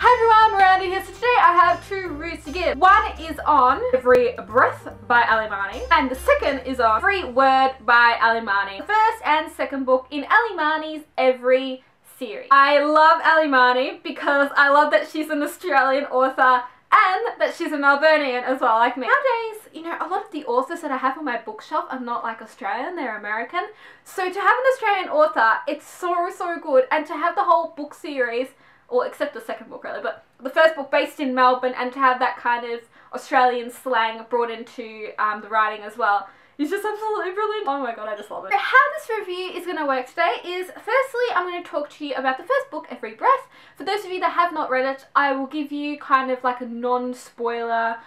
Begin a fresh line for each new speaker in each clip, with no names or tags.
Hi everyone, Miranda here. So today I have two reviews to give. One is on Every Breath by Marney, and the second is on Every Word by Marney. The first and second book in Marney's Every series. I love Marney because I love that she's an Australian author and that she's a Melburnian as well, like me. Nowadays, you know, a lot of the authors that I have on my bookshelf are not like Australian, they're American. So to have an Australian author, it's so good, and to have the whole book series, or except the second book really, but the first book based in Melbourne, and to have that kind of Australian slang brought into the writing as well, is just absolutely brilliant. Oh my god, I just love it. So how this review is going to work today is, firstly, I'm going to talk to you about the first book, Every Breath. For those of you that have not read it, I will give you kind of like a non-spoiler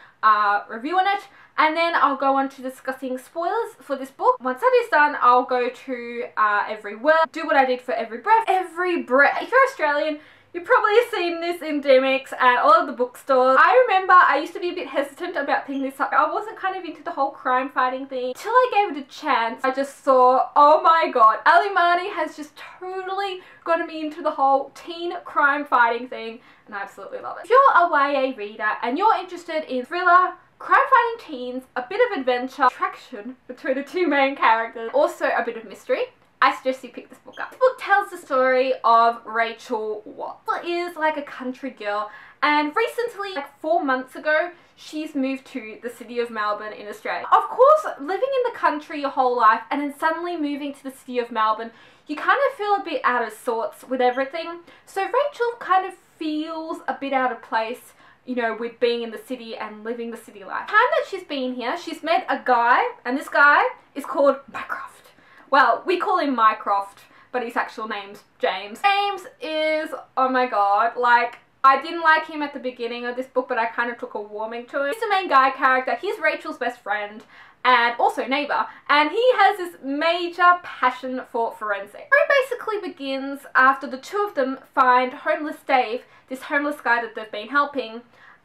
review on it, and then I'll go on to discussing spoilers for this book. Once that is done, I'll go to Every Word, do what I did for Every Breath. Every Breath. If you're Australian, you've probably seen this in Demics and all of the bookstores. I remember I used to be a bit hesitant about picking this up. I wasn't kind of into the whole crime fighting thing. Until I gave it a chance, I just saw, oh my god, Marney has just totally gotten me into the whole teen crime fighting thing, and I absolutely love it. If you're a YA reader and you're interested in thriller, crime-fighting teens, a bit of adventure, attraction between the two main characters, also a bit of mystery, I suggest you pick this book up. This book tells the story of Rachel Watts. Rachel is like a country girl, and recently, like 4 months ago, she's moved to the city of Melbourne in Australia. Of course, living in the country your whole life and then suddenly moving to the city of Melbourne, you kind of feel a bit out of sorts with everything. So Rachel kind of feels a bit out of place, you know, with being in the city and living the city life. The time that she's been here, she's met a guy, and this guy is called Mycroft. Well, we call him Mycroft, but his actual name's James. James is, oh my god, like, I didn't like him at the beginning of this book, but I kind of took a warming to him. He's the main guy character, he's Rachel's best friend, and also neighbour, and he has this major passion for forensics. The story basically begins after the two of them find homeless Dave, this homeless guy that they've been helping,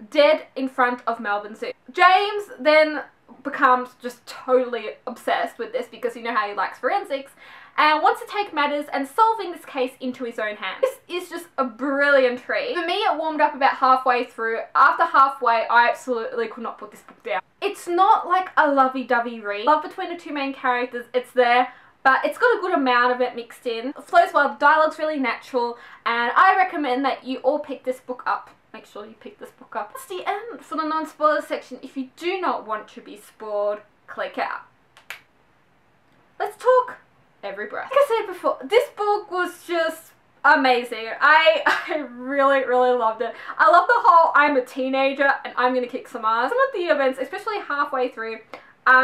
dead in front of Melbourne Zoo. James then becomes just totally obsessed with this because you know how he likes forensics, and wants to take matters and solving this case into his own hands. This is just a brilliant read. For me, it warmed up about halfway through. After halfway, I absolutely could not put this book down. It's not like a lovey-dovey read. Love between the two main characters, it's there, but it's got a good amount of it mixed in. It flows well, the dialogue's really natural, and I recommend that you all pick this book up. Make sure you pick this book up. That's the end for the non-spoiler section. If you do not want to be spoiled, click out. Let's talk Every Breath. Like I said before, this book was just amazing. I really loved it. I love the whole I'm a teenager and I'm gonna kick some ass. Some of the events, especially halfway through,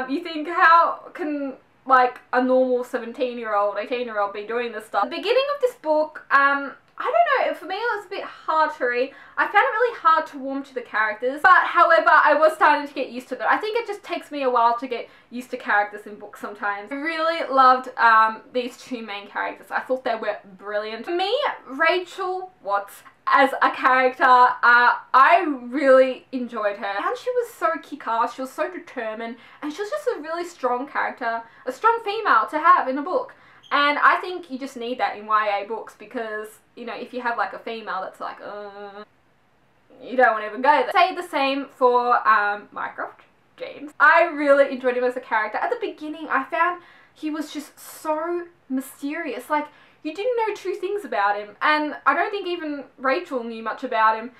you think, how can like a normal 17-year-old, 18-year-old be doing this stuff? The beginning of this book, I don't know, for me it was a bit hard to read. I found it really hard to warm to the characters, but however, I was starting to get used to them. I think it just takes me a while to get used to characters in books sometimes. I really loved these two main characters. I thought they were brilliant. For me, Rachel Watts as a character, I really enjoyed her. And she was so kick-ass, she was so determined, and she was just a really strong character, a strong female to have in a book. And I think you just need that in YA books because, you know, if you have like a female that's like, you don't want to even go there. Say the same for Mycroft, James. I really enjoyed him as a character. At the beginning, I found he was just so mysterious. Like, you didn't know two things about him. And I don't think even Rachel knew much about him.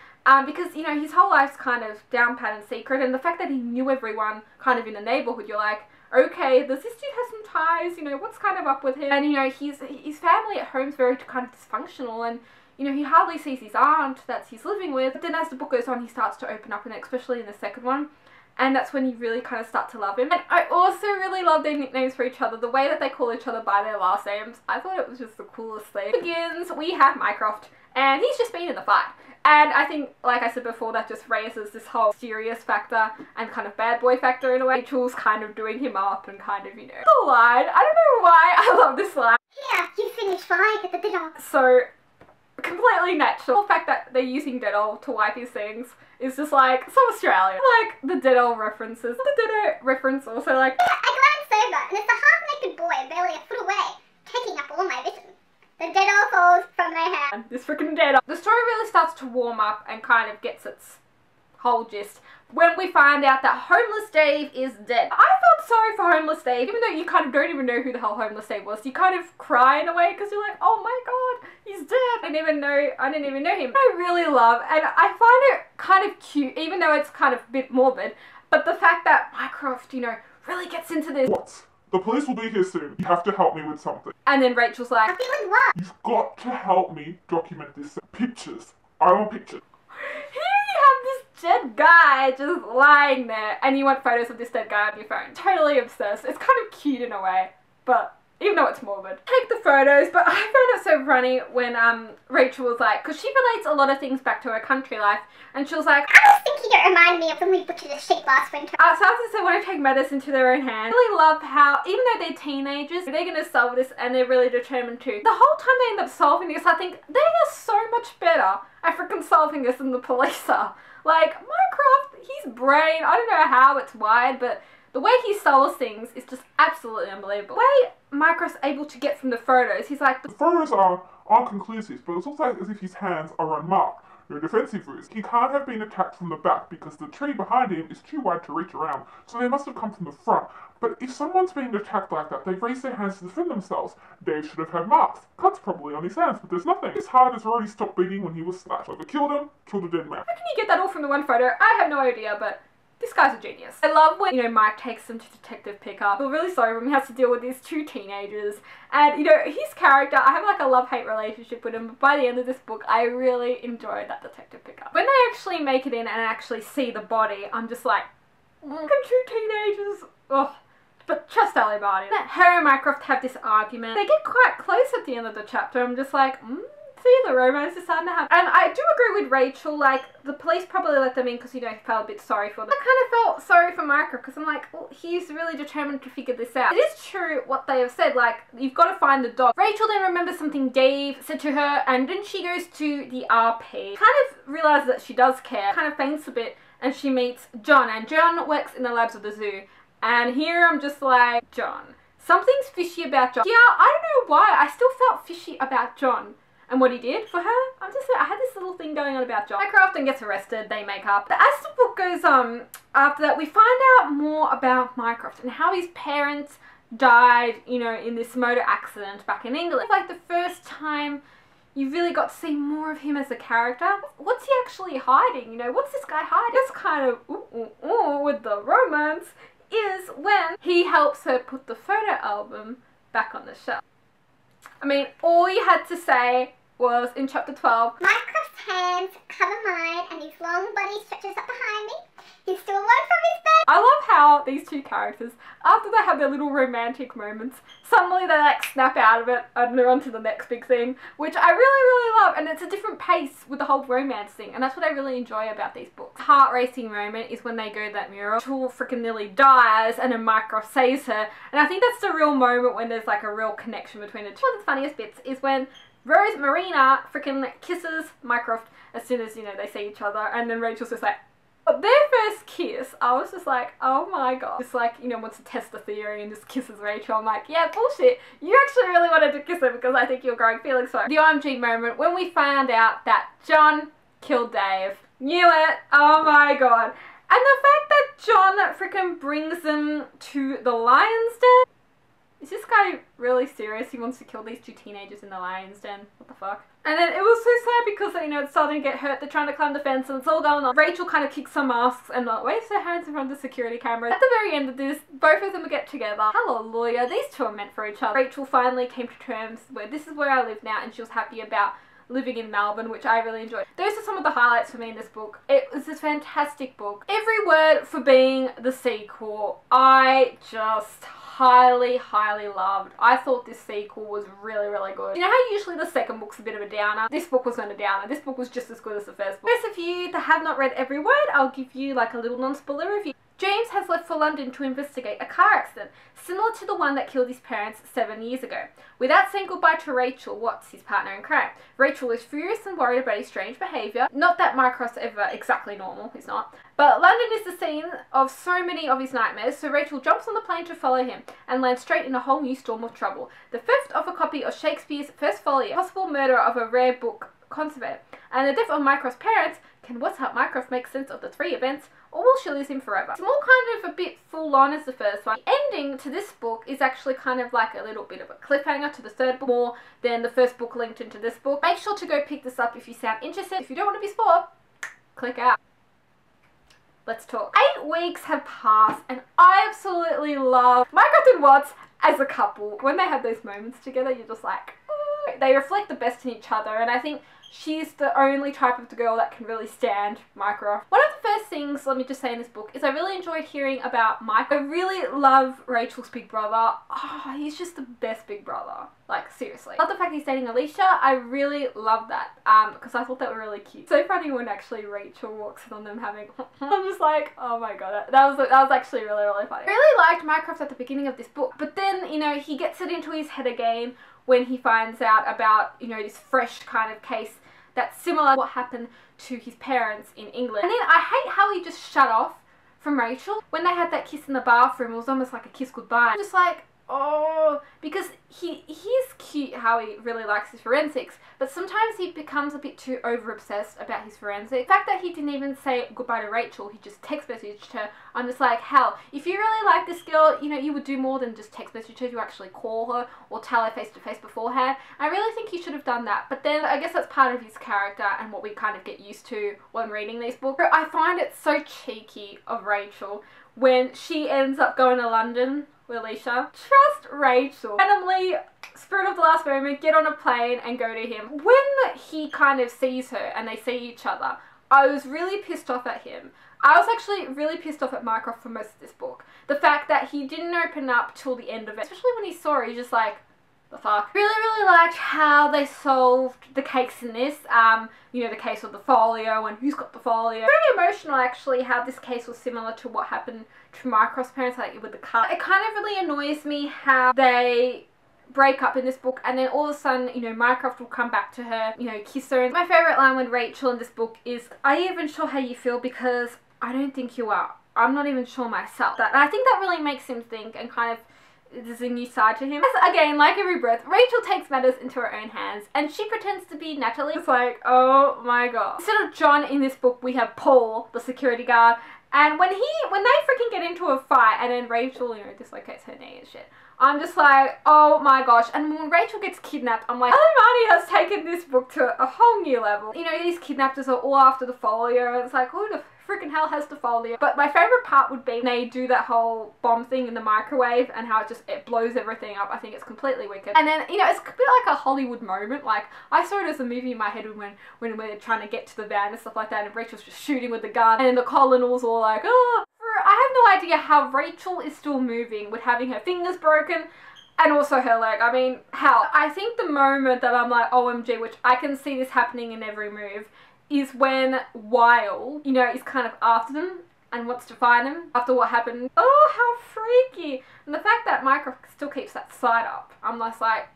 Because, you know, his whole life's kind of down pat and secret. And the fact that he knew everyone kind of in the neighbourhood, you're like, okay, does this dude have some ties? You know, what's kind of up with him? And, you know, his family at home's very kind of dysfunctional, and, you know, he hardly sees his aunt that he's living with. But then as the book goes on, he starts to open up, and especially in the second one, and that's when you really kind of start to love him. And I also really love their nicknames for each other, the way that they call each other by their last names. I thought it was just the coolest thing. It begins, we have Mycroft, and he's just been in the fight. And I think, like I said before, that just raises this whole serious factor and kind of bad boy factor in a way. Rachel's kind of doing him up and kind of, you know, the line. I don't know why I love this line.
Yeah, you finished fine at the dinner.
So, completely natural. The fact that they're using Dettol to wipe his things is just like, so Australian. Like, the Dettol references. The Dettol reference also like,
I glanced over and it's a half-naked boy barely a foot away, taking up all my vision. The ditto falls from their hand.
This freaking dead. The story really starts to warm up and kind of gets its whole gist when we find out that Homeless Dave is dead. I felt sorry for Homeless Dave, even though you kind of don't even know who the hell Homeless Dave was. You kind of cry in a way because you're like, oh my god, he's dead. I didn't even know him. I really love, and I find it kind of cute, even though it's kind of a bit morbid, but the fact that Mycroft, you know, really gets into this.
What? The police will be here soon. You have to help me with something.
And then Rachel's like,
Help me with what?
You've got to help me document this. Pictures. I want pictures.
here you have this dead guy just lying there, and you want photos of this dead guy on your phone. Totally obsessed. It's kind of cute in a way, but even though it's morbid. Take the photos, but I found it so funny when Rachel was like, because she relates a lot of things back to her country life, and she was like,
I was thinking it reminded me of when we butchered a sheep last winter.
so after they want to take matters into their own hands. I really love how, even though they're teenagers, they're going to solve this and they're really determined to. The whole time they end up solving this, I think they are so much better at freaking solving this than the police are. Like, Mycroft, his brain, I don't know how it's wired, but the way he solves things is just absolutely unbelievable. The way Mycroft's able to get from the photos, he's like,
The photos aren't conclusive, but it's also like as if his hands are unmarked. No defensive routes. He can't have been attacked from the back because the tree behind him is too wide to reach around, so they must have come from the front. But if someone's being attacked like that, they've raised their hands to defend themselves. Dave should have had marks. Cuts probably on his hands, but there's nothing. His heart has already stopped beating when he was slashed. Whoever killed him, killed a dead man.
how can you get that all from the one photo? I have no idea, but this guy's a genius. I love when, you know, Mike takes them to Detective Pickup. I feel really sorry when he has to deal with these two teenagers. And, you know, his character, I have like a love-hate relationship with him, but by the end of this book, I really enjoyed that Detective Pickup. When they actually make it in and actually see the body, I'm just like, two teenagers, ugh. But trust Ellie Marney. Her and Mycroft have this argument. They get quite close at the end of the chapter. I'm just like, see, the romance is starting to happen. And I do agree with Rachel, like, the police probably let them in because, you know, he felt a bit sorry for them. I kind of felt sorry for Mycroft because I'm like, well, he's really determined to figure this out. It is true what they have said, like, you've got to find the dog. Rachel then remembers something Dave said to her, and then she goes to the RP. Kind of realizes that she does care, kind of faints a bit, and she meets John, and John works in the labs of the zoo. And here I'm just like, John. Something's fishy about John. Yeah, I don't know why, I still felt fishy about John and what he did for her. I had this little thing going on about John. Mycroft then gets arrested, they make up. But as the book goes on, after that, we find out more about Mycroft and how his parents died, you know, in this motor accident back in England. Like the first time you really got to see more of him as a character. What's he actually hiding? You know, what's this guy hiding? This kind of with the romance is when he helps her put the photo album back on the shelf. I mean, all you had to say was in chapter 12,
Mycroft's hands cover mine and his long body stretches up behind me. He's still one from his bed.
I love how these two characters, after they have their little romantic moments, suddenly they like snap out of it and they're on to the next big thing, which I really love, and it's a different pace with the whole romance thing, and that's what I really enjoy about these books. Heart-racing moment is when they go to that mural. Rachel freaking nearly dies and then Mycroft saves her, and I think that's the real moment when there's like a real connection between the two. One of the funniest bits is when Rose Marina freaking kisses Mycroft as soon as, you know, they see each other, and then Rachel's just like, but their first kiss, I was just like, oh my god. Just like, you know, wants to test the theory and just kisses Rachel. I'm like, yeah, bullshit. You actually really wanted to kiss her because I think you're growing feelings for her. The OMG moment when we found out that John killed Dave. Knew it. Oh my god. And the fact that John freaking brings them to the lion's den. Is this guy really serious? He wants to kill these two teenagers in the lion's den. What the fuck? And then it was so sad because, you know, it's starting to get hurt. They're trying to climb the fence and it's all going on. Rachel kind of kicks some masks and waves her hands in front of the security camera. At the very end of this, both of them get together. Hallelujah, these two are meant for each other. Rachel finally came to terms where this is where I live now, and she was happy about living in Melbourne, which I really enjoyed. Those are some of the highlights for me in this book. It was a fantastic book. Every word for being the sequel, I just highly loved. I thought this sequel was really good. You know how usually the second book's a bit of a downer? This book was not a downer. This book was just as good as the first book. For those of you that have not read every word, I'll give you like a little non-spoiler review. James has left for London to investigate a car accident, similar to the one that killed his parents 7 years ago. Without saying goodbye to Rachel, Watts, his partner in crime, Rachel is furious and worried about his strange behaviour. Not that Mycroft's ever exactly normal, he's not. But London is the scene of so many of his nightmares, so Rachel jumps on the plane to follow him and lands straight in a whole new storm of trouble. The theft of a copy of Shakespeare's First Folio, possible murder of a rare book conservator, and the death of Mycroft's parents. Can What's Up Mycroft make sense of the three events, or will she lose him forever? It's more kind of a bit full on as the first one. The ending to this book is actually kind of like a little bit of a cliffhanger to the third book, more than the first book linked into this book. Make sure to go pick this up if you sound interested. If you don't want to be spoiled, click out. Let's talk. 8 weeks have passed and I absolutely love Mycroft and Watts as a couple. When they have those moments together, you're just like, ooh. They reflect the best in each other, and I think she's the only type of girl that can really stand Mycroft. One of the first things, let me just say, in this book is I really enjoyed hearing about Mike. I really love Rachel's big brother. Oh, he's just the best big brother. Like, seriously. I love the fact he's dating Alicia. I really love that because I thought they were really cute. So funny when actually Rachel walks in on them having I'm just like, oh my god, that was actually really, really funny. I really liked Mycroft at the beginning of this book, but then, you know, he gets it into his head again when he finds out about, you know, this fresh kind of case that's similar to what happened to his parents in England. And then I hate how he just shut off from Rachel. When they had that kiss in the bathroom, it was almost like a kiss goodbye. I'm just like, oh, because he's cute how he really likes his forensics, but sometimes he becomes a bit too over-obsessed about his forensics. The fact that he didn't even say goodbye to Rachel, he just text messaged her. I'm just like, hell, if you really like this girl, you know, you would do more than just text message her. You actually call her or tell her face-to-face beforehand. I really think he should have done that, but then I guess that's part of his character and what we kind of get used to when reading these books. I find it so cheeky of Rachel when she ends up going to London with Alicia. Trust Rachel. Randomly, spirit of the last moment, get on a plane and go to him. When he kind of sees her and they see each other, I was really pissed off at him. I was actually really pissed off at Mycroft for most of this book. The fact that he didn't open up till the end of it. Especially when he saw her, he's just like, the fuck. Really liked how they solved the case in this. You know, the case of the folio and who's got the folio. Very emotional actually how this case was similar to what happened to Mycroft's parents, like with the car. It kind of really annoys me how they break up in this book and then all of a sudden, you know, Mycroft will come back to her, you know, kiss her. And my favourite line with Rachel in this book is, are you even sure how you feel? Because I don't think you are. I'm not even sure myself. And I think that really makes him think and kind of there's a new side to him. As, again, like every breath, Rachel takes matters into her own hands and she pretends to be Natalie. It's like, oh my god. Instead of John in this book, we have Paul, the security guard. And when they freaking get into a fight and then Rachel, you know, dislocates her knee and shit, I'm just like, oh my gosh. And when Rachel gets kidnapped, I'm like, Marney has taken this book to a whole new level. You know, these kidnappers are all after the folio and it's like, who the freaking hell has the folio? But my favourite part would be when they do that whole bomb thing in the microwave and how it blows everything up. I think it's completely wicked. And then, you know, it's a bit like a Hollywood moment. Like, I saw it as a movie in my head when we're trying to get to the van and stuff like that and Rachel's just shooting with the gun and then the colonels all like, oh. I have no idea how Rachel is still moving with having her fingers broken and also her leg. I mean, hell, I think the moment that I'm like, OMG, which I can see this happening in every move, is when Weil, you know, is kind of after them and wants to find them after what happened. Oh, how freaky. And the fact that Mycroft still keeps that side up, I'm just like,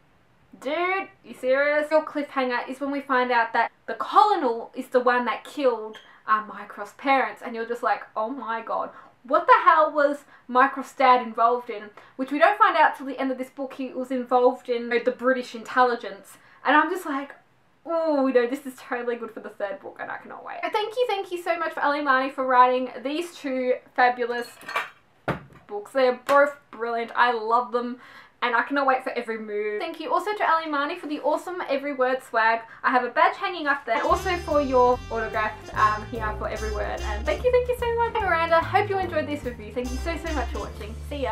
dude, you serious? The real cliffhanger is when we find out that the colonel is the one that killed Mycroft's parents, and you're just like, oh my god, what the hell was Mycroft's dad involved in? Which we don't find out till the end of this book. He was involved in the British intelligence, and I'm just like, oh, you know, this is totally good for the third book and I cannot wait. Thank you so much for Ellie and Marney for writing these two fabulous books. They're both brilliant. I love them and I cannot wait for every move. Thank you also to Ellie and Marney for the awesome every word swag. I have a badge hanging up there. And also for your autographed here for every word. And thank you so much, Miranda. Hope you enjoyed this review. Thank you so much for watching. See ya.